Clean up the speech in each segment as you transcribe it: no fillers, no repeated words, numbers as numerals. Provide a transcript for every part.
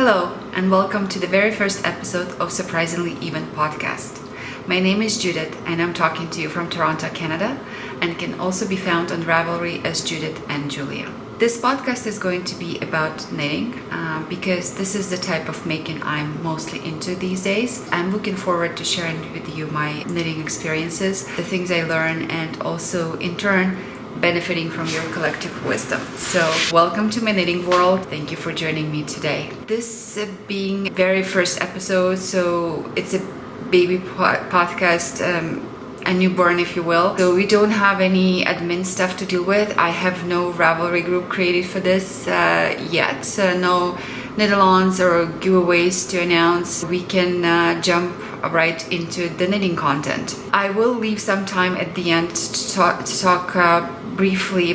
Hello, and welcome to the very first episode of Surprisingly Even podcast. My name is Judith, and I'm talking to you from Toronto, Canada, and can also be found on Ravelry as Judith and Julia. This podcast is going to be about knitting because this is the type of making I'm mostly into these days. I'm looking forward to sharing with you my knitting experiences, the things I learn, and also in turn benefiting from your collective wisdom. So welcome to my knitting world. Thank you for joining me today. This being very first episode, so it's a baby podcast, a newborn if you will. So we don't have any admin stuff to deal with. I have no Ravelry group created for this yet. No knit-alongs or giveaways to announce. We can jump right into the knitting content. I will leave some time at the end to talk briefly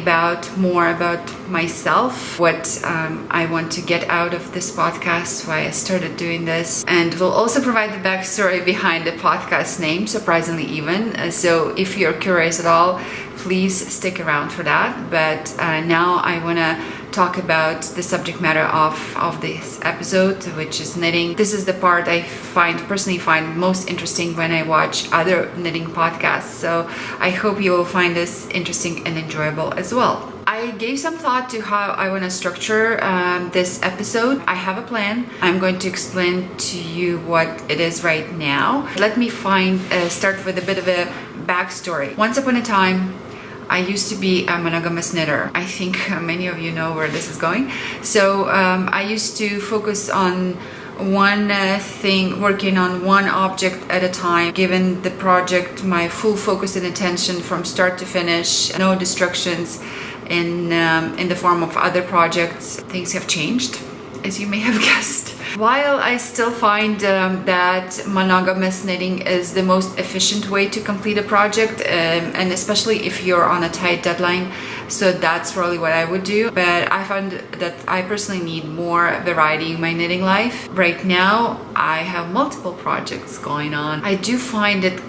more about myself, what I want to get out of this podcast, why I started doing this, and we'll also provide the backstory behind the podcast name, Surprisingly Even. So if you're curious at all, please stick around for that. But now I want to talk about the subject matter of this episode, which is knitting. This is the part I personally find most interesting when I watch other knitting podcasts. So I hope you will find this interesting and enjoyable as well. I gave some thought to how I want to structure this episode. I have a plan. I'm going to explain to you what it is right now. Let me start with a bit of a backstory. Once upon a time, I used to be a monogamous knitter. I think many of you know where this is going. So I used to focus on one thing, working on one object at a time, giving the project my full focus and attention from start to finish, no distractions in the form of other projects. Things have changed, as you may have guessed. While I still find that monogamous knitting is the most efficient way to complete a project, and especially if you're on a tight deadline, so that's probably what I would do. But I found that I personally need more variety in my knitting life. Right now, I have multiple projects going on. I do find that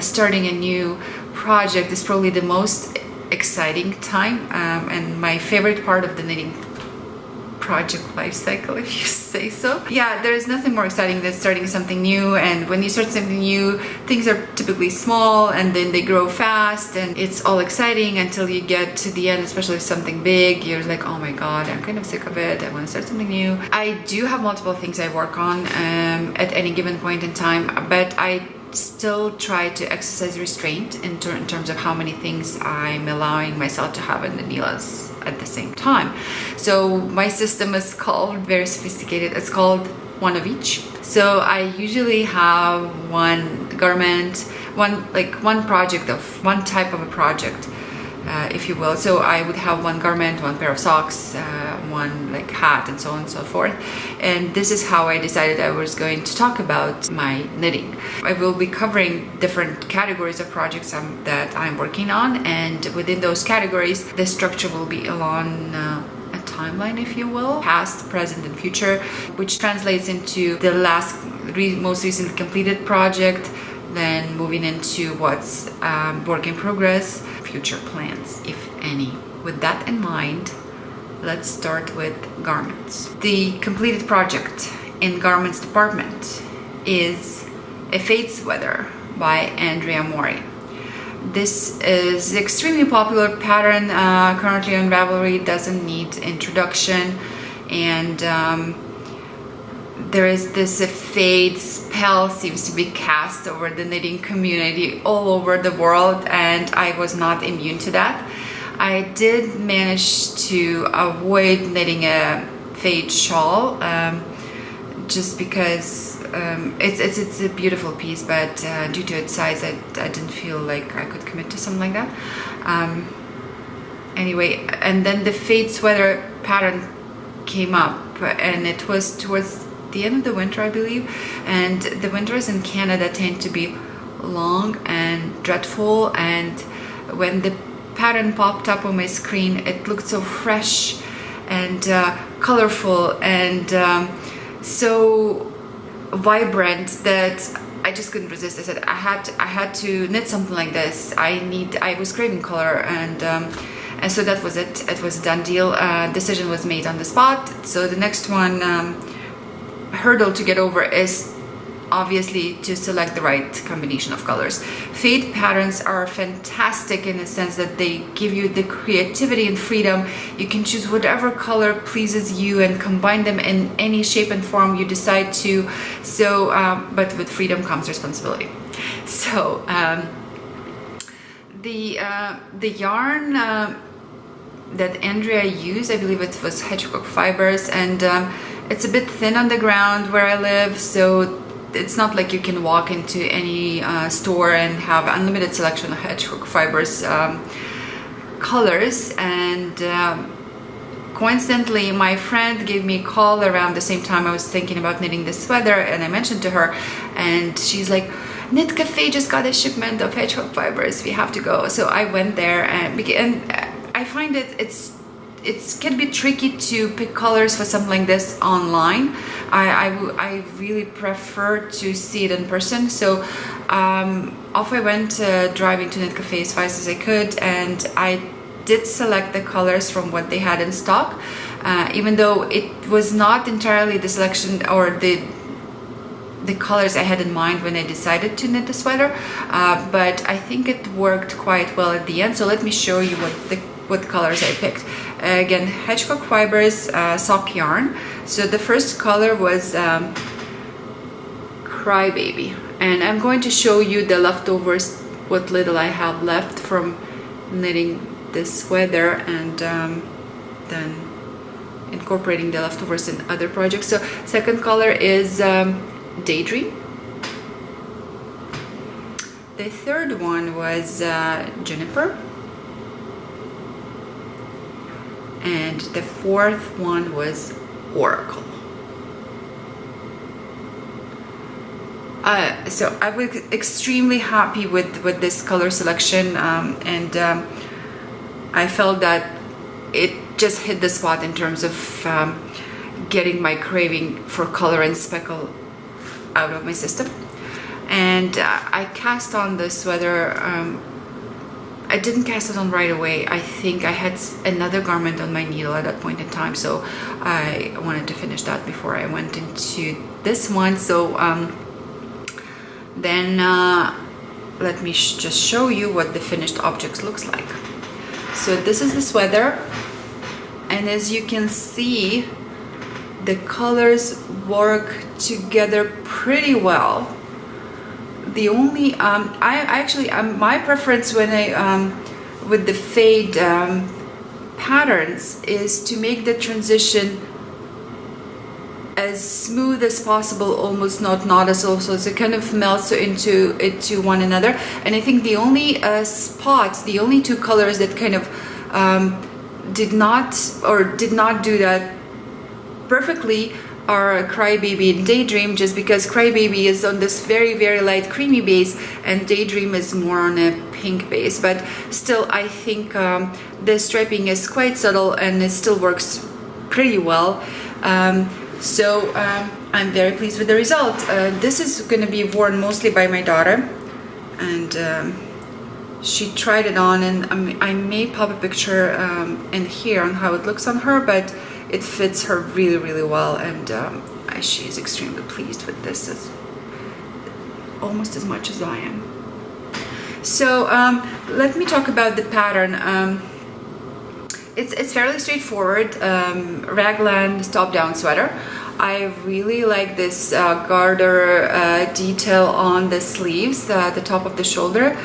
starting a new project is probably the most exciting time, and my favorite part of the knitting project life cycle, if you say so. Yeah, there is nothing more exciting than starting something new, and when you start something new, things are typically small and then they grow fast, and it's all exciting until you get to the end, especially if something big, you're like, oh my god, I'm kind of sick of it, I want to start something new. I do have multiple things I work on at any given point in time, but I still try to exercise restraint in terms of how many things I'm allowing myself to have in the Nilas at the same time. So my system is called, very sophisticated, it's called one of each. So I usually have one garment, one project of one type of a project, if you will. So I would have one garment, one pair of socks, one hat, and so on and so forth. And this is how I decided I was going to talk about my knitting. I will be covering different categories of projects that I'm working on, and within those categories, the structure will be along a timeline, if you will, past, present, and future, which translates into the most recently completed project, then moving into what's work in progress, future plans, if any. With that in mind, let's start with garments. The completed project in garments department is a fade sweater by Andrea Mori. This is an extremely popular pattern currently on Ravelry. It doesn't need introduction, and there is this fade spell seems to be cast over the knitting community all over the world, and I was not immune to that. I did manage to avoid knitting a fade shawl just because it's a beautiful piece, but due to its size, I didn't feel like I could commit to something like that. Anyway, and then the fade sweater pattern came up, and it was towards the end of the winter, I believe, and the winters in Canada tend to be long and dreadful, and when the pattern popped up on my screen, it looked so fresh and colorful and so vibrant that I just couldn't resist. I said I had to knit something like this. I was craving color, and And so that was it. It was a done deal. Decision was made on the spot. So the next one hurdle to get over is obviously to select the right combination of colors. Fade patterns are fantastic in the sense that they give you the creativity and freedom. You can choose whatever color pleases you and combine them in any shape and form you decide to. So, but with freedom comes responsibility. So the yarn that Andrea used, I believe it was Hedgehog fibers, and it's a bit thin on the ground where I live, so it's not like you can walk into any store and have unlimited selection of Hedgehog fibers colors. And coincidentally, my friend gave me a call around the same time I was thinking about knitting this sweater, and I mentioned to her, and she's like, Knit Cafe just got a shipment of Hedgehog fibers, we have to go. So I went there, and I find it can be tricky to pick colors for something like this online. I really prefer to see it in person. So off I went, driving to Knit Cafe as fast as I could, and I did select the colors from what they had in stock, even though it was not entirely the selection or the colors I had in mind when I decided to knit the sweater, but I think it worked quite well at the end. So let me show you what colors I picked. Again, Hedgehog fibers, sock yarn. So the first color was Crybaby, and I'm going to show you the leftovers, what little I have left from knitting this sweater, and then incorporating the leftovers in other projects. So second color is Daydream. The third one was Juniper. And the fourth one was Oracle. So I was extremely happy with this color selection, and I felt that it just hit the spot in terms of getting my craving for color and speckle out of my system. And I cast on the sweater. I didn't cast it on right away. I think I had another garment on my needle at that point in time, so I wanted to finish that before I went into this one. So then let me just show you what the finished object looks like. So this is the sweater, and as you can see, the colors work together pretty well. The only my preference when I with the fade patterns is to make the transition as smooth as possible, almost not noticeable, so it kind of melts into one another. And I think the only spots, the only two colors that kind of did not do that perfectly are Crybaby and Daydream, just because Crybaby is on this very, very light creamy base and Daydream is more on a pink base. But still, I think the striping is quite subtle and it still works pretty well. So I'm very pleased with the result. This is going to be worn mostly by my daughter, and she tried it on, and I may pop a picture in here on how it looks on her, but it fits her really, really well, and she is extremely pleased with this, almost as much as I am. So let me talk about the pattern. It's fairly straightforward, raglan top-down sweater. I really like this garter detail on the sleeves, the top of the shoulder.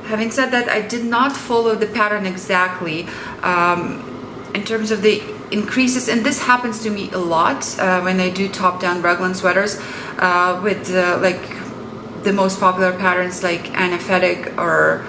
Having said that, I did not follow the pattern exactly in terms of the increases, and this happens to me a lot when I do top-down raglan sweaters with like the most popular patterns like Anna Fedig or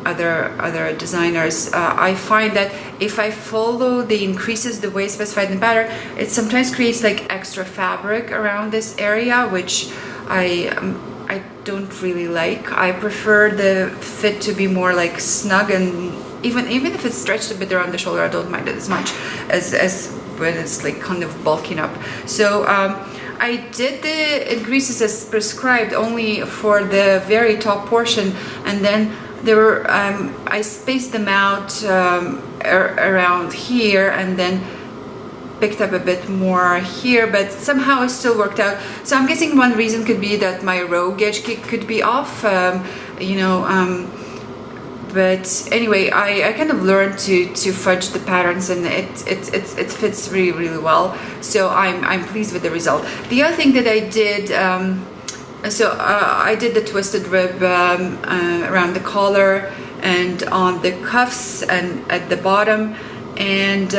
other designers. I find that if I follow the increases the way specified in the pattern, it sometimes creates like extra fabric around this area, which I don't really like. I prefer the fit to be more like snug, and even if it's stretched a bit around the shoulder, I don't mind it as much as when it's like kind of bulking up. So I did the increases as prescribed only for the very top portion, and then They were I spaced them out around here, and then picked up a bit more here, but somehow it still worked out. So I'm guessing one reason could be that my row gauge could be off, but anyway, I kind of learned to fudge the patterns, and it fits really, really well. So I'm pleased with the result. The other thing that I did, I did the twisted rib around the collar and on the cuffs and at the bottom. And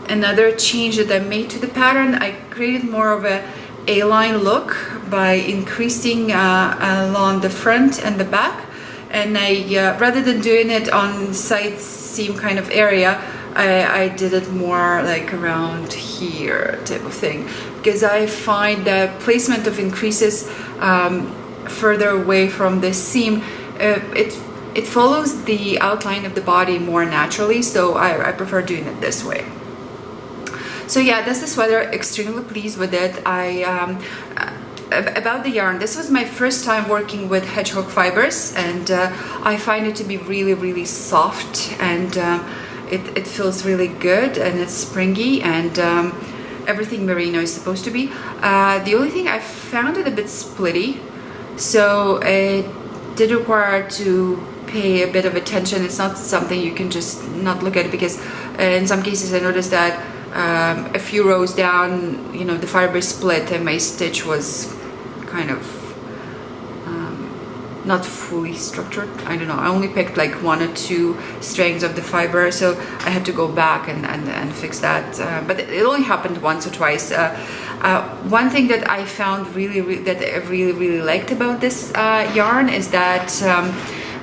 another change that I made to the pattern, I created more of a A-line look by increasing along the front and the back. And I, rather than doing it on side seam kind of area, I did it more like around here type of thing, because I find the placement of increases further away from the seam, it follows the outline of the body more naturally, so I prefer doing it this way. So yeah, that's the sweater. Extremely pleased with it. About the yarn, this was my first time working with hedgehog fibers, and I find it to be really, really soft, and it feels really good, and it's springy, and everything merino is supposed to be. The only thing, I found it a bit splitty, so it did require to pay a bit of attention. It's not something you can just not look at, because in some cases I noticed that a few rows down, the fiber split and my stitch was kind of not fully structured. I don't know, I only picked like 1 or 2 strands of the fiber, so I had to go back and fix that, but it only happened once or twice. One thing that I found that I really liked about this yarn is that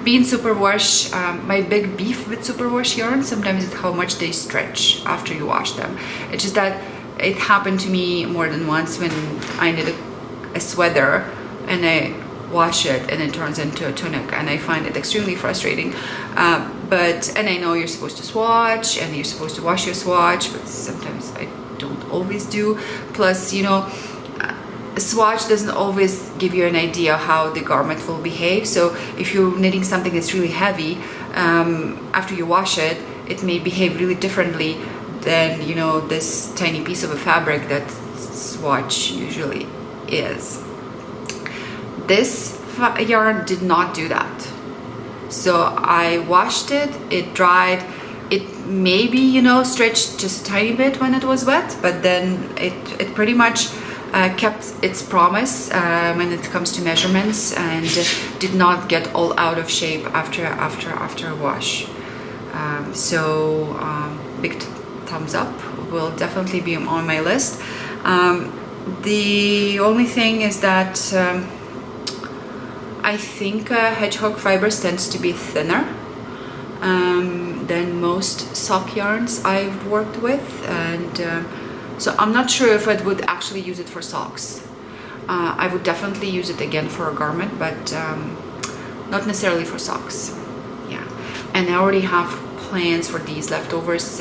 being superwash, my big beef with superwash yarn sometimes is how much they stretch after you wash them. It's just that it happened to me more than once when I knit a sweater and I wash it and it turns into a tunic, and I find it extremely frustrating. And I know you're supposed to swatch and you're supposed to wash your swatch, but sometimes I don't always do. Plus, a swatch doesn't always give you an idea how the garment will behave. So if you're knitting something that's really heavy, after you wash it, it may behave really differently than this tiny piece of a fabric that swatch usually is. This yarn did not do that. So I washed it, it dried, it maybe stretched just a tiny bit when it was wet, but then it pretty much kept its promise when it comes to measurements, and did not get all out of shape after a wash. Big thumbs up, will definitely be on my list. The only thing is that I think hedgehog fibers tends to be thinner than most sock yarns I've worked with, and so I'm not sure if I would actually use it for socks. I would definitely use it again for a garment, but not necessarily for socks. Yeah, and I already have plans for these leftovers,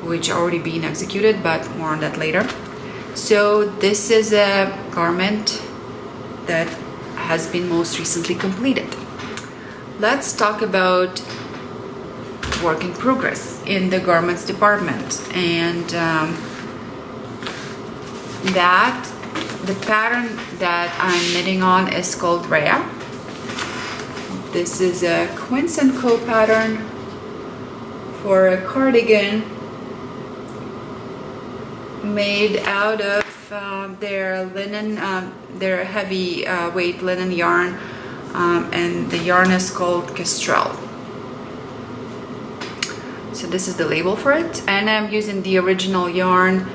which are already being executed, but more on that later. So this is a garment that has been most recently completed. Let's talk about work in progress in the garments department, and the pattern that I'm knitting on is called Rhea. This is a Quince & Co pattern for a cardigan made out of their linen, their heavy weight linen yarn, and the yarn is called Kestrel. So this is the label for it, and I'm using the original yarn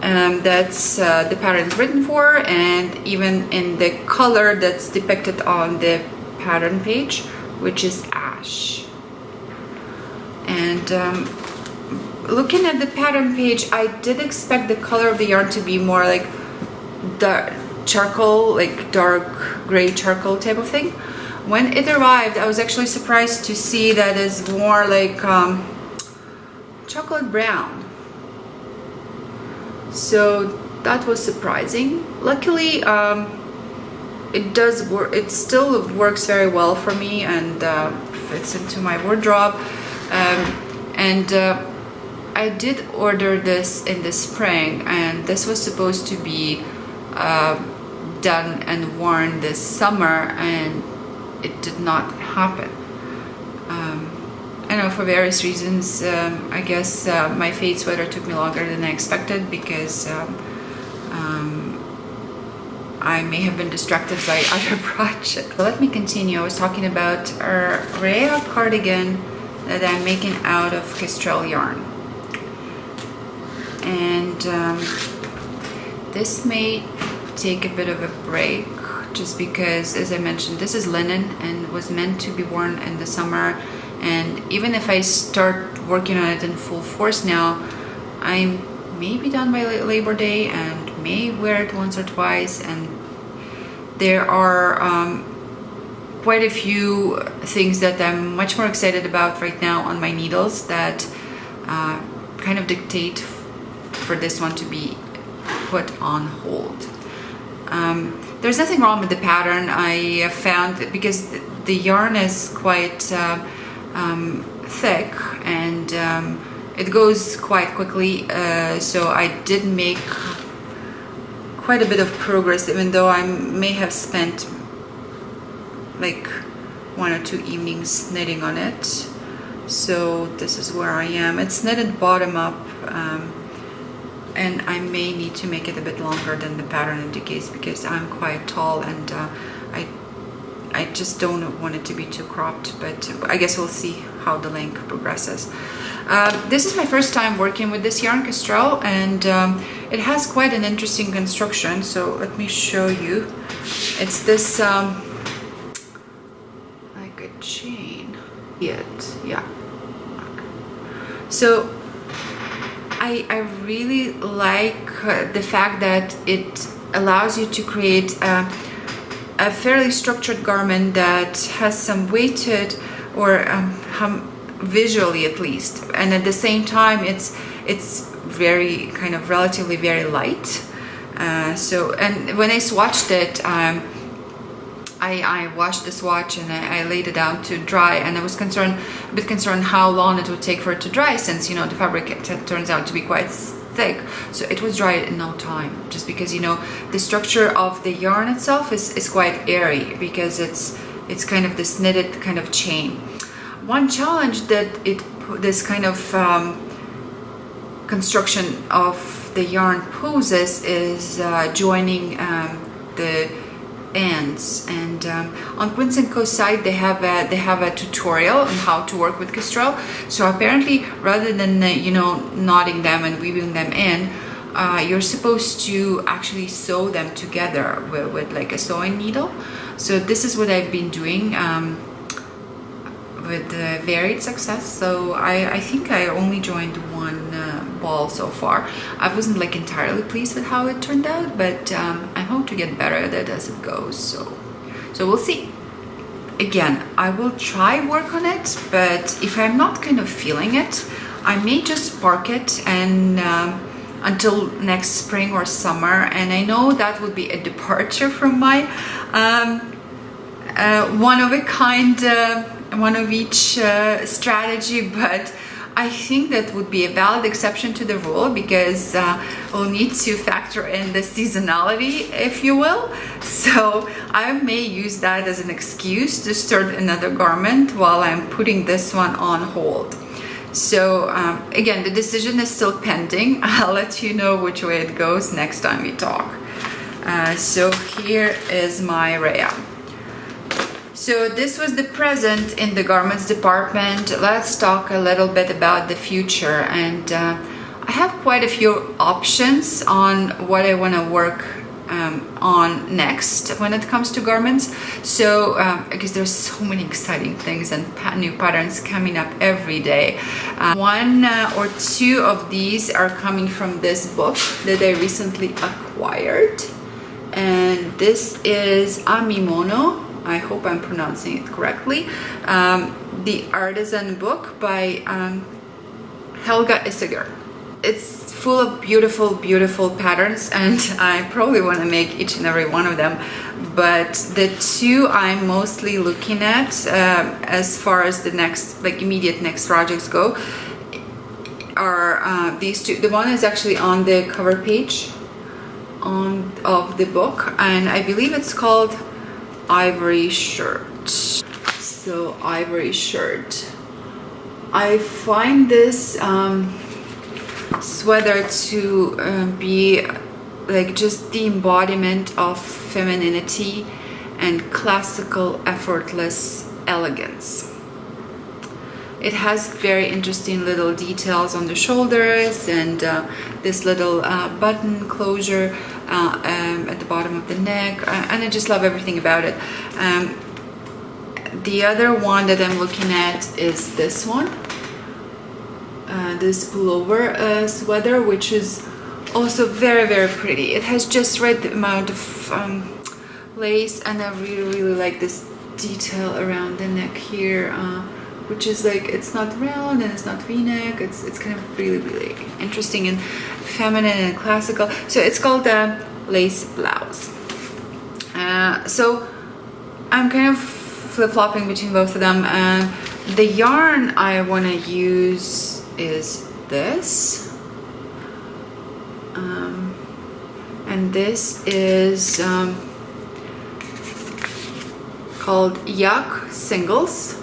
that's the pattern is written for, and even in the color that's depicted on the pattern page, which is ash. And looking at the pattern page, I did expect the color of the yarn to be more like dark charcoal, like dark gray charcoal type of thing. When it arrived, I was actually surprised to see that it's more like chocolate brown. So that was surprising. Luckily, it does work. It still works very well for me and fits into my wardrobe. I did order this in the spring, and this was supposed to be done and worn this summer, and it did not happen. I know, for various reasons. I guess my fade sweater took me longer than I expected because I may have been distracted by other projects. Let me continue. I was talking about a Rhea cardigan that I'm making out of Kestrel yarn. And this may take a bit of a break just because, as I mentioned, this is linen and was meant to be worn in the summer. And even if I start working on it in full force now, I may be done by Labor Day and may wear it once or twice. And there are quite a few things that I'm much more excited about right now on my needles that kind of dictate for this one to be put on hold. There's nothing wrong with the pattern. I found that because the yarn is quite thick and it goes quite quickly, so I did make quite a bit of progress, even though I may have spent like 1 or 2 evenings knitting on it. So this is where I am. It's knitted bottom up, and I may need to make it a bit longer than the pattern indicates because I'm quite tall and I just don't want it to be too cropped, but I guess we'll see how the length progresses. This is my first time working with this yarn, Kestrel, and it has quite an interesting construction, so let me show you. It's this like a chain. Yeah. So I really like the fact that it allows you to create a fairly structured garment that has some weight to it, or visually at least, and at the same time it's very kind of relatively very light. So, and when I swatched it, I washed the swatch and I laid it down to dry, and I was a bit concerned how long it would take for it to dry, since the fabric turns out to be quite thick. So it was dried in no time, just because the structure of the yarn itself is quite airy because it's kind of this knitted kind of chain. One challenge that this kind of construction of the yarn poses is joining the ends, and on Quince & Co site they have a tutorial on how to work with Kestrel. So apparently, rather than knotting them and weaving them in, you're supposed to actually sew them together with like a sewing needle. So this is what I've been doing with varied success. So I think I only joined one ball so far. I wasn't like entirely pleased with how it turned out, but I hope to get better at it as it goes. So we'll see. Again, I will try work on it, but if I'm not kind of feeling it, I may just park it and until next spring or summer. And I know that would be a departure from my one of a kind, one of each strategy, but I think that would be a valid exception to the rule, because we'll need to factor in the seasonality, if you will. So I may use that as an excuse to start another garment while I'm putting this one on hold. So again, the decision is still pending. I'll let you know which way it goes next time we talk. So here is my Rhea. So this was the present in the garments department. Let's talk a little bit about the future. And I have quite a few options on what I want to work on next when it comes to garments. So because there's so many exciting things and new patterns coming up every day. One or two of these are coming from this book that I recently acquired. And this is Amimono. I hope I'm pronouncing it correctly. The Artisan book by Helga Isager. it's full of beautiful patterns, and I probably want to make each and every one of them. But the two I'm mostly looking at, as far as the next, like immediate next projects go, are these two. The one is actually on the cover page of the book, and I believe it's called Ivory Shirt. So Ivory Shirt. I find this sweater to be like just the embodiment of femininity and classical effortless elegance. It has very interesting little details on the shoulders, and this little button closure at the bottom of the neck, and I just love everything about it. The other one that I'm looking at is this one, this pullover sweater, which is also very pretty. It has just right amount of lace, and I really like this detail around the neck here, which is like, it's not round and it's not v-neck. It's kind of really interesting and feminine and classical. So it's called a lace blouse. So I'm kind of flip-flopping between both of them. The yarn I want to use is this, and this is called Yak Singles,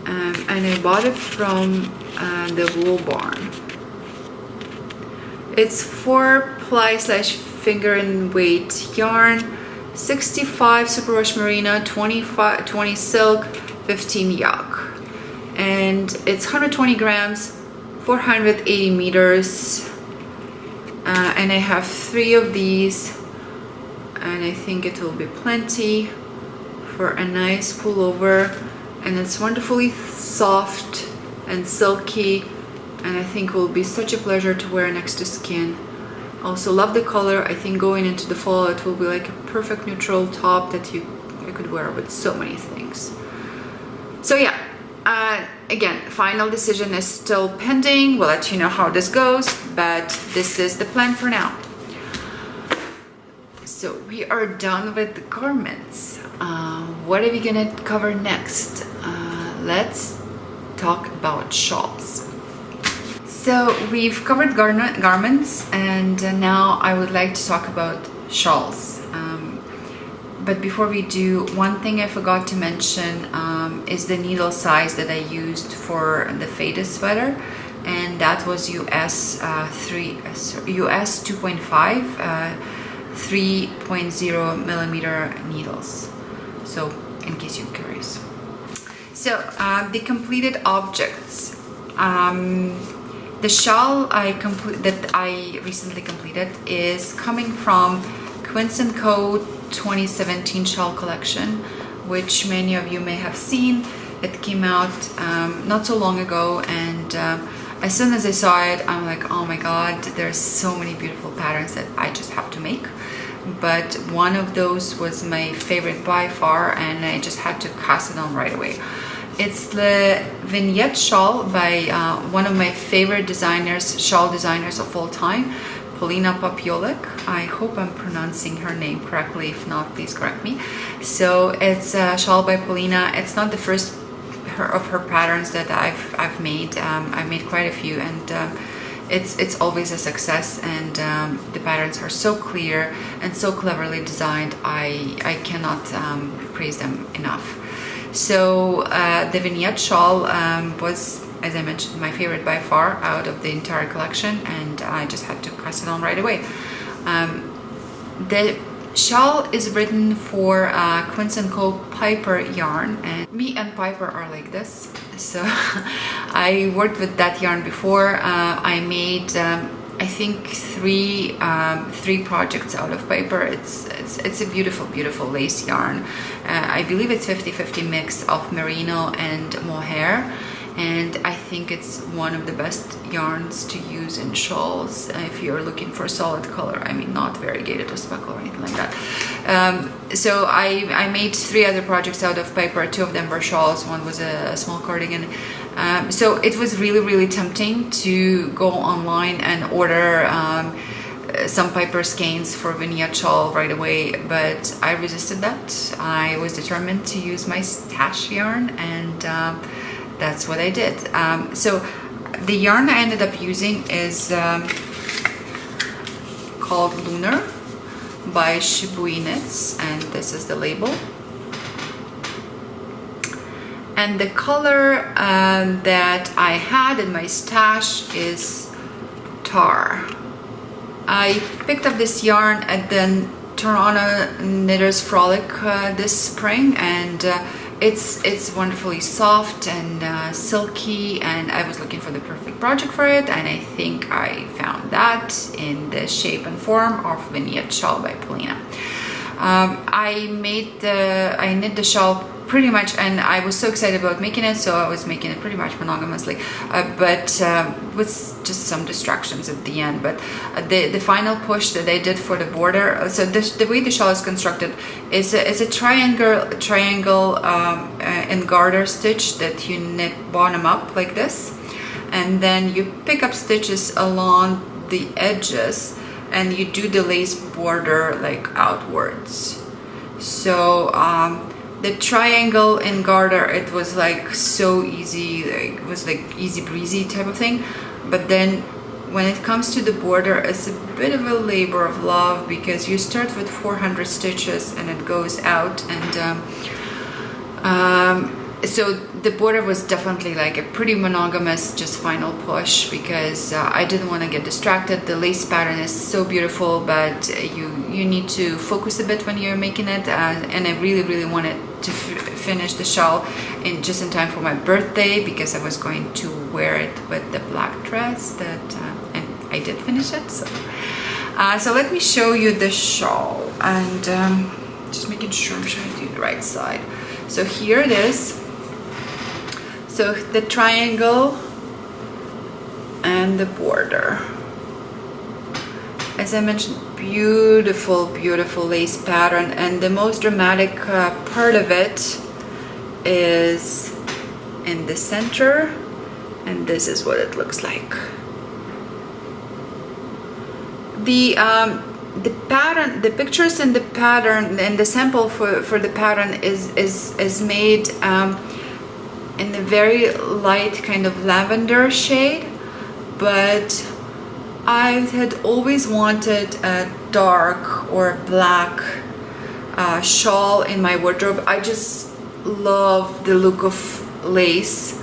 and I bought it from the Wool Barn. It's 4 ply / finger and weight yarn, 65 superwash merino, 20 silk, 15 yak, and it's 120 grams, 480 meters, and I have 3 of these, and I think it will be plenty for a nice pullover, and it's wonderfully soft and silky, and I think will be such a pleasure to wear next to skin. Also love the color. I think going into the fall it will be like a perfect neutral top that you could wear with so many things. So yeah, again, final decision is still pending. We'll let you know how this goes, but this is the plan for now. So we are done with the garments. What are we gonna cover next? Let's talk about shawls. So we've covered garments, and now I would like to talk about shawls. But before we do, one thing I forgot to mention is the needle size that I used for the faded sweater, and that was US 2.5 3.0 millimeter needles. So in case you're curious. So the completed objects. The shawl that I recently completed is coming from Quince & Co. 2017 shawl collection, which many of you may have seen. It came out not so long ago, and as soon as I saw it, I'm like, oh my god, there's so many beautiful patterns that I just have to make. But one of those was my favorite by far, and I just had to cast it on right away. It's the vignette shawl by one of my favorite designers, shawl designers of all time, Polina Popiolik. I hope I'm pronouncing her name correctly. If not, please correct me. So it's a shawl by Polina. It's not the first of her patterns that I've made. I've made quite a few, and it's always a success. And the patterns are so clear and so cleverly designed. I cannot praise them enough. So the vignette shawl was, as I mentioned, my favorite by far out of the entire collection, and I just had to cast it on right away. The shawl is written for Quince & Co. Piper yarn, and me and Piper are like this. So I worked with that yarn before. I made I think three projects out of Piper. It's a beautiful lace yarn. I believe it's 50-50 mix of merino and mohair, and I think it's one of the best yarns to use in shawls if you're looking for solid color. I mean, not variegated or speckle or anything like that. So I made 3 other projects out of Piper. 2 of them were shawls. One was a small cardigan, So it was really, really tempting to go online and order some Piper skeins for vignette shawl right away, but I resisted that. I was determined to use my stash yarn, and that's what I did. So the yarn I ended up using is called Lunar by Shibui Knits, and this is the label. And the color that I had in my stash is Tar. I picked up this yarn at the Toronto Knitters Frolic this spring, and it's wonderfully soft and silky, and I was looking for the perfect project for it, and I think I found that in the shape and form of Vignette Shawl by Polina. I knit the shawl pretty much, and I was so excited about making it, so I was making it pretty much monogamously, but with just some distractions at the end. But the final push that I did for the border, so the way the shawl is constructed is a triangle and garter stitch that you knit bottom up like this, and then you pick up stitches along the edges and you do the lace border like outwards. So the triangle and garter, it was like so easy, like, it was like easy breezy type of thing. But then when it comes to the border, it's a bit of a labor of love, because you start with 400 stitches and it goes out, and so the border was definitely like a pretty monogamous just final push, because I didn't want to get distracted. The lace pattern is so beautiful, but you need to focus a bit when you're making it, and I really wanted to finish the shawl in time for my birthday, because I was going to wear it with the black dress that and I did finish it. So let me show you the shawl, and just making sure I'm trying to do the right side. So here it is. So the triangle and the border. As I mentioned, beautiful lace pattern, and the most dramatic part of it is in the center, and this is what it looks like. The pattern, the pictures in the pattern, and the sample for the pattern is made in a very light kind of lavender shade, but I had always wanted a dark or black shawl in my wardrobe. I just love the look of lace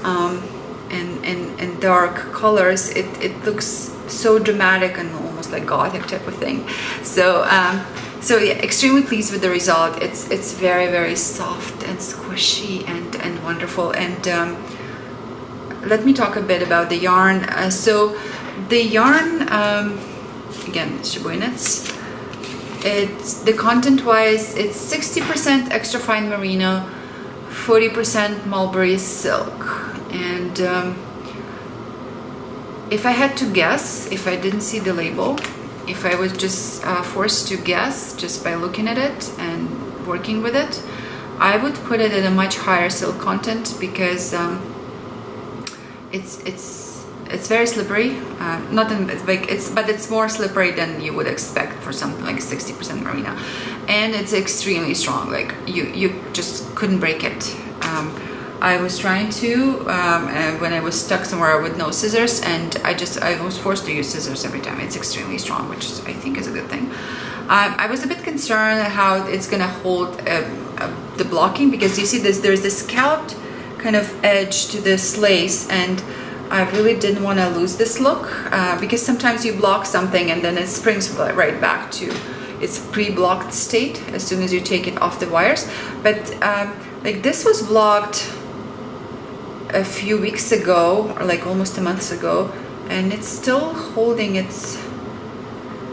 and dark colors. It looks so dramatic and almost like gothic type of thing. So yeah, extremely pleased with the result. It's very soft and squishy and wonderful. And let me talk a bit about the yarn. So the yarn, again, Shibui Knits. It's the content-wise, it's 60% extra fine merino, 40% mulberry silk, and if I had to guess, if I didn't see the label, if I was just forced to guess just by looking at it and working with it, I would put it at a much higher silk content, because it's very slippery. Not in like but it's more slippery than you would expect for something like 60% merino, and it's extremely strong. Like you just couldn't break it. I was trying to, and when I was stuck somewhere with no scissors, and I was forced to use scissors every time. It's extremely strong, which I think is a good thing. I was a bit concerned how it's gonna hold the blocking, because you see there's this scalloped kind of edge to this lace, and I really didn't want to lose this look, because sometimes you block something and then it springs right back to its pre-blocked state as soon as you take it off the wires. But like this was blocked a few weeks ago, or like almost a month ago, and it's still holding its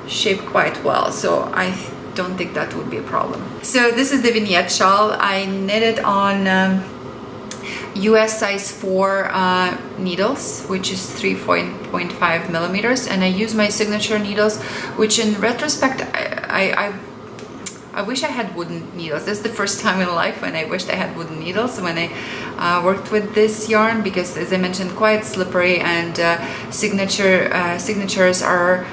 shape quite well, so I don't think that would be a problem. So this is the vignette shawl. I knitted on US size 4 needles, which is 3.5 millimeters, and I use my signature needles, which in retrospect I wish I had wooden needles. This is the first time in life when I wished I had wooden needles when I worked with this yarn, because as I mentioned, quite slippery, and signatures are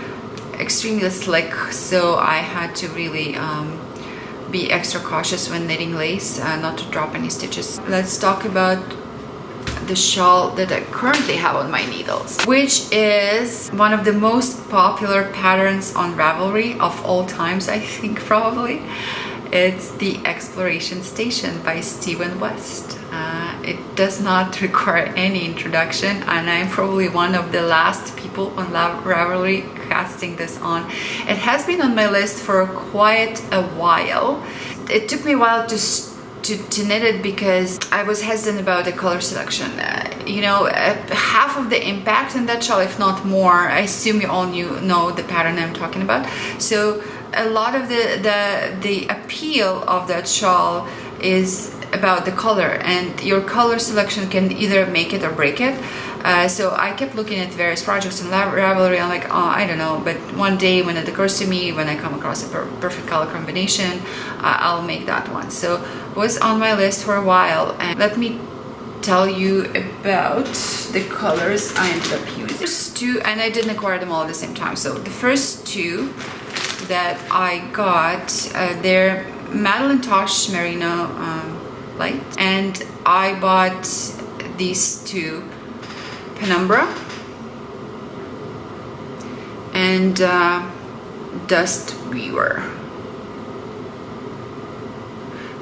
extremely slick, so I had to really be extra cautious when knitting lace, not to drop any stitches. Let's talk about the shawl that I currently have on my needles, which is one of the most popular patterns on Ravelry of all times, I think, probably. It's the Exploration Station by Stephen West. It does not require any introduction, and I'm probably one of the last people on Ravelry casting this on. It has been on my list for quite a while. It took me a while to knit it because I was hesitant about the color selection. Half of the impact in that shawl, if not more, I assume you all know the pattern I'm talking about. So a lot of the appeal of that shawl is about the color, and your color selection can either make it or break it. So I kept looking at various projects in Ravelry. I'm like, oh, I don't know, but one day when it occurs to me, when I come across a perfect color combination, I'll make that one. So it was on my list for a while, and let me tell you about the colors I ended up using. First two, and I didn't acquire them all at the same time. So the first two that I got, they're Madeline Tosh Merino Light, and I bought these two, Penumbra and Dust Weaver.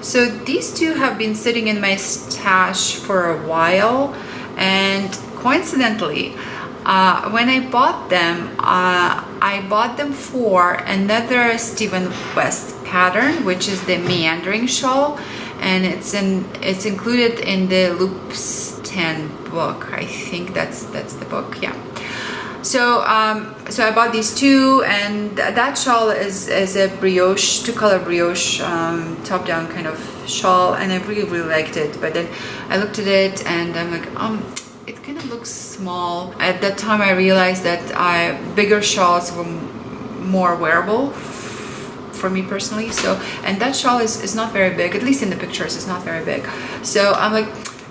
So these two have been sitting in my stash for a while, and coincidentally, when I bought them, I bought them for another Stephen West pattern, which is the Meandering Shawl, and it's included in the Loops 10 book. I think that's the book, yeah. So I bought these two, and that shawl is a brioche, two-color brioche, top-down kind of shawl, and I really liked it. But then I looked at it, and I'm like, it kind of looks small. At that time, I realized that bigger shawls were more wearable for me personally. So, and that shawl is not very big, at least in the pictures, it's not very big. So I'm like,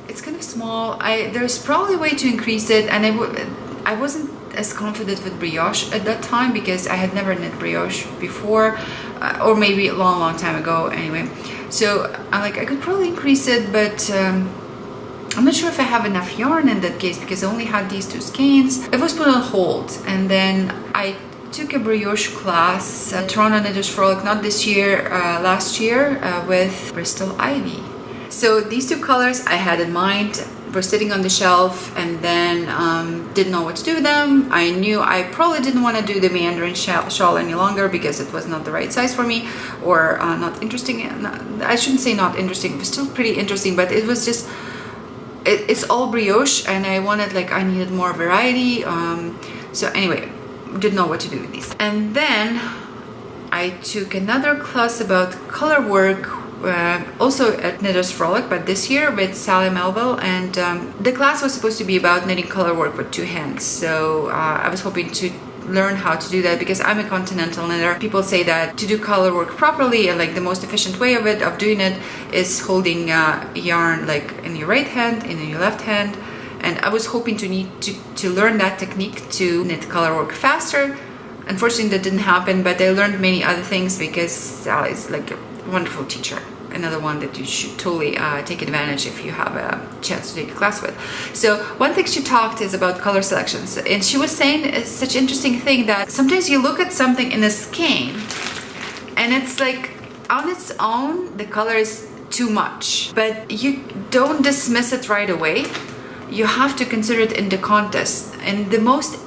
it's kind of small. There's probably a way to increase it, and I wasn't as confident with brioche at that time because I had never knit brioche before, or maybe a long time ago anyway. So I'm like, I could probably increase it, but I'm not sure if I have enough yarn in that case because I only had these two skeins. It was put on hold, and then I took a brioche class at Toronto Knitters Frolic, not this year, last year, with Bristol Ivy. So these two colors I had in mind were sitting on the shelf, and then didn't know what to do with them. I knew I probably didn't want to do the Meandering shawl any longer because it was not the right size for me, or not interesting. I shouldn't say not interesting, it was still pretty interesting, but it was just, it's all brioche, and I needed more variety. So anyway, didn't know what to do with these. And then I took another class about color work, also at Knitters Frolic, but this year with Sally Melville, and the class was supposed to be about knitting color work with two hands. So I was hoping to learn how to do that because I'm a continental knitter. People say that to do color work properly, and like the most efficient way of doing it is holding yarn like in your right hand and in your left hand. And I was hoping to learn that technique to knit color work faster. Unfortunately, that didn't happen, but I learned many other things because Sally is like a wonderful teacher. Another one that you should totally take advantage if you have a chance to take a class with. So one thing she talked is about color selections, and she was saying such an interesting thing that sometimes you look at something in a skein and it's like on its own the color is too much, but you don't dismiss it right away. You have to consider it in the context, and the most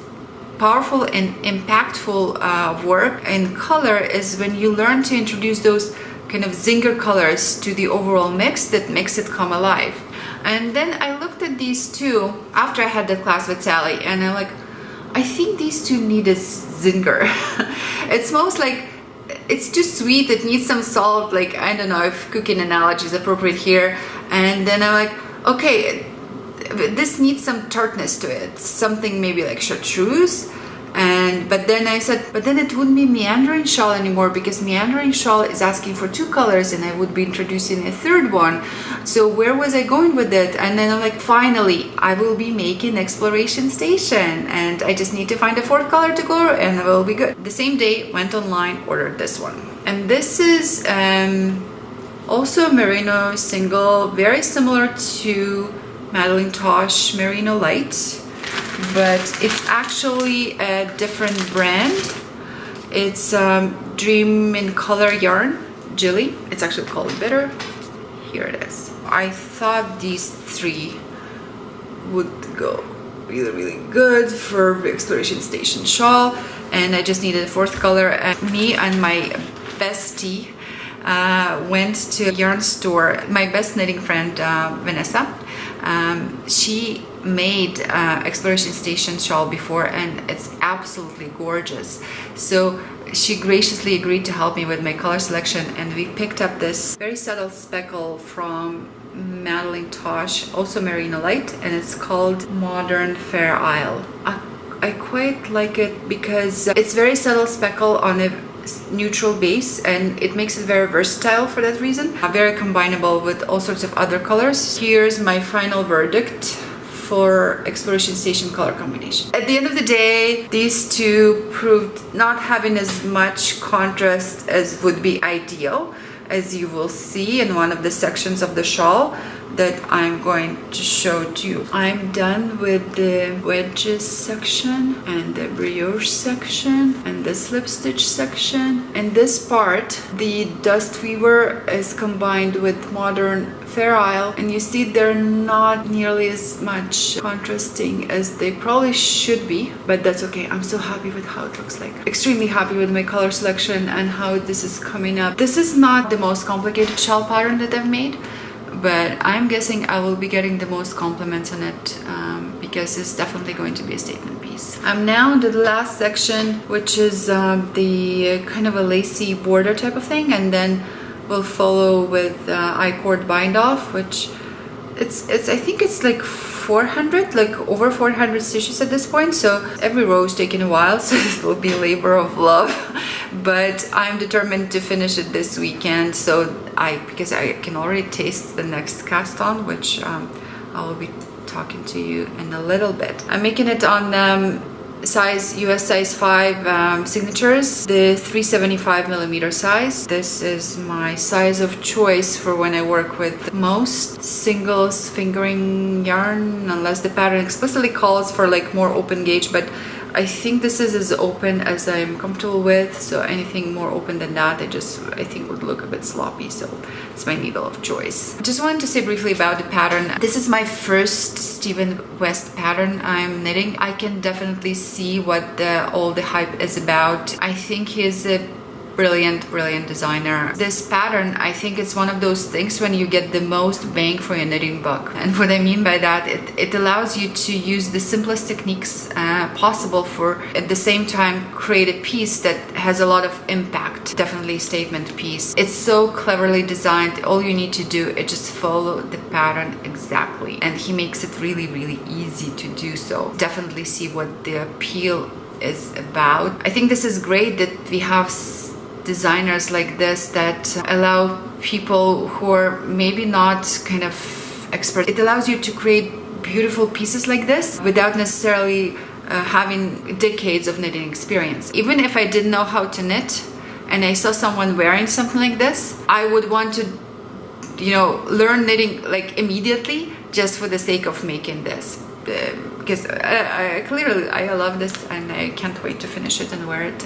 powerful and impactful work in color is when you learn to introduce those kind of zinger colors to the overall mix that makes it come alive. And then I looked at these two after I had that class with Sally, and I'm like, I think these two need a zinger. It smells like it's too sweet, it needs some salt, like I don't know if cooking analogy is appropriate here. And then I'm like, okay, this needs some tartness to it, something maybe like chartreuse. But then I said, but then it wouldn't be meandering shawl anymore, because meandering shawl is asking for 2 colors and I would be introducing a third one. So where was I going with it? And then I'm like, finally, I will be making Exploration Station, and I just need to find a 4th color to go and I will be good. The same day, went online, ordered this one. And this is also a merino single, very similar to Madeline Tosh Merino Light, but it's actually a different brand. It's Dream in Color yarn, Jilly. It's actually called Bitter. Here it is. I thought these 3 would go really good for Exploration Station shawl, and I just needed a 4th color. And me and my bestie went to a yarn store. My best knitting friend, Vanessa, she made Exploration Station shawl before, and it's absolutely gorgeous. So she graciously agreed to help me with my color selection, and we picked up this very subtle speckle from Madeline Tosh, also Merino Light, and it's called Modern Fair Isle. I quite like it because it's very subtle speckle on a neutral base, and it makes it very versatile for that reason. Very combinable with all sorts of other colors. Here's my final verdict for Exploration Station color combination. At the end of the day, these 2 proved not having as much contrast as would be ideal, as you will see in one of the sections of the shawl that I'm going to show to you. I'm done with the wedges section and the brioche section and the slip stitch section. And this part, the Dust Weaver is combined with Modern Fair Isle, and you see they're not nearly as much contrasting as they probably should be, but that's okay. I'm so happy with how it looks like. Extremely happy with my color selection and how this is coming up. This is not the most complicated shawl pattern that I've made, but I'm guessing I will be getting the most compliments on it because it's definitely going to be a statement piece. I'm now into the last section, which is the kind of a lacy border type of thing, and then we'll follow with I-cord bind off, which it's I think it's like 400, like over 400 stitches at this point, so every row is taking a while, so it will be a labor of love. But I'm determined to finish it this weekend, so because I can already taste the next cast on, which I will be talking to you in a little bit. I'm making it on US size 5 signatures, the 375 millimeter size. This is my size of choice for when I work with most singles fingering yarn, unless the pattern explicitly calls for like more open gauge, but I think this is as open as I'm comfortable with, so anything more open than that I think would look a bit sloppy, so it's my needle of choice. Just wanted to say briefly about the pattern. This is my first Stephen West pattern I'm knitting. I can definitely see what all the hype is about. I think he's a brilliant designer. This pattern, I think it's one of those things when you get the most bang for your knitting buck. And what I mean by that, it allows you to use the simplest techniques possible for, at the same time, create a piece that has a lot of impact. Definitely a statement piece. It's so cleverly designed. All you need to do is just follow the pattern exactly. And he makes it really easy to do so. Definitely see what the appeal is about. I think this is great that we have designers like this that allow people who are maybe not kind of expert. It allows you to create beautiful pieces like this without necessarily having decades of knitting experience. Even if I didn't know how to knit and I saw someone wearing something like this, I would want to, learn knitting like immediately just for the sake of making this. Because I love this and I can't wait to finish it and wear it.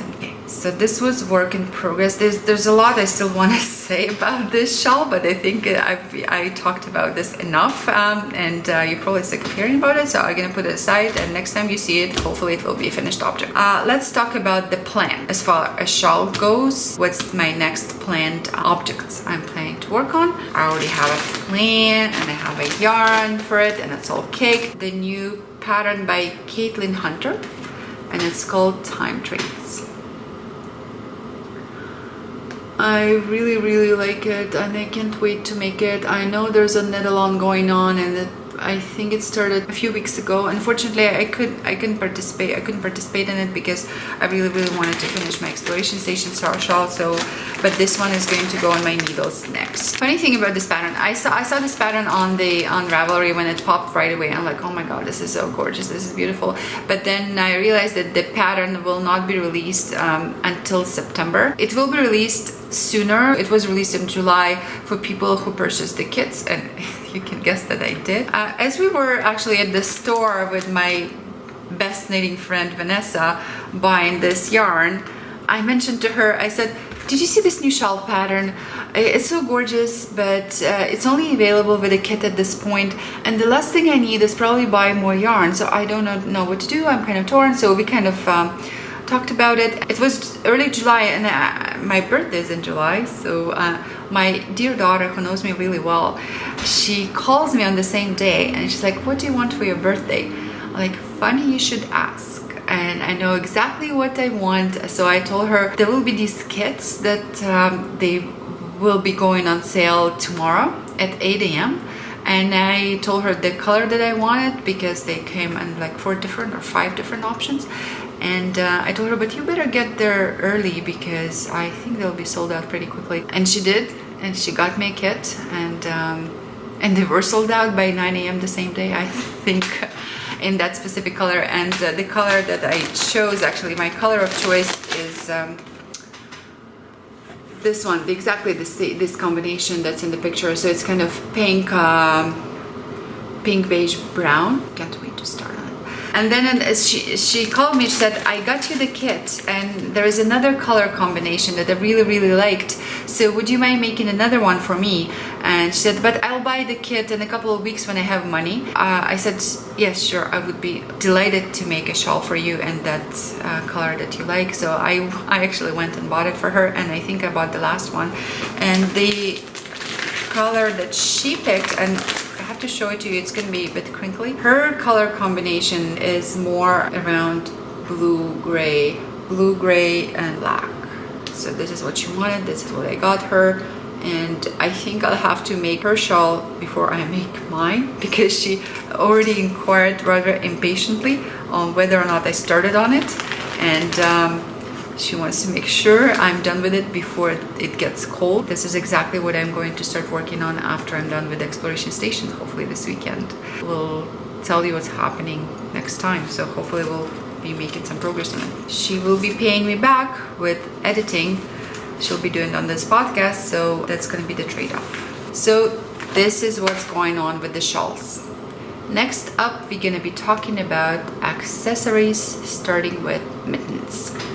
So this was work in progress. There's a lot I still want to say about this shawl, but I think I talked about this enough, and you're probably sick of hearing about it, so I'm gonna put it aside, and next time you see it, hopefully it will be a finished object. Let's talk about the plan. As far as shawl goes, what's my next planned objects I'm planning to work on? I already have a plan and I have a yarn for it, and it's all cake. The new pattern by Caitlin Hunter, and it's called Time Trades. I really like it and I can't wait to make it. I know there's a knit along going on and I think it started a few weeks ago. Unfortunately, I couldn't participate. I couldn't participate in it because I really wanted to finish my Exploration Station shawl. So, but this one is going to go on my needles next. Funny thing about this pattern, I saw this pattern on Ravelry when it popped right away. I'm like, oh my god, this is so gorgeous. This is beautiful. But then I realized that the pattern will not be released until September. It will be released sooner. It was released in July for people who purchased the kits, and you can guess that I did. As we were actually at the store with my best knitting friend Vanessa buying this yarn, I mentioned to her, I said, did you see this new shawl pattern? It's so gorgeous, but it's only available with a kit at this point, and the last thing I need is probably buy more yarn, so I don't know what to do. I'm kind of torn. So we kind of talked about it. It was early July, and my birthday is in July, so my dear daughter, who knows me really well, she calls me on the same day and she's like, what do you want for your birthday? I'm like, funny you should ask. And I know exactly what I want. So I told her there will be these kits that they will be going on sale tomorrow at 8 a.m. And I told her the color that I wanted because they came in like 4 different or 5 different options. And I told her, but you better get there early because I think they'll be sold out pretty quickly. And she did, and she got me a kit, and they were sold out by 9 a.m. the same day, I think, in that specific color. And the color that I chose, actually, my color of choice is this one, exactly this combination that's in the picture. So it's kind of pink, pink beige brown. Can't wait to start on it. And then she called me, she said, I got you the kit and there is another color combination that I really liked, so would you mind making another one for me? And she said, but I'll buy the kit in a couple of weeks when I have money. I said, yes, sure, I would be delighted to make a shawl for you in that color that you like. So I actually went and bought it for her, and I think I bought the last one. And the color that she picked, and I have to show it to you, it's gonna be a bit crinkly. Her color combination is more around blue gray and black. So this is what she wanted, this is what I got her, and I think I'll have to make her shawl before I make mine because she already inquired rather impatiently on whether or not I started on it, and she wants to make sure I'm done with it before it gets cold. This is exactly what I'm going to start working on after I'm done with Exploration Station, hopefully this weekend. We'll tell you what's happening next time, so hopefully we'll be making some progress on it. She will be paying me back with editing. She'll be doing it on this podcast, so that's going to be the trade-off. So this is what's going on with the shawls. Next up, we're going to be talking about accessories, starting with mittens.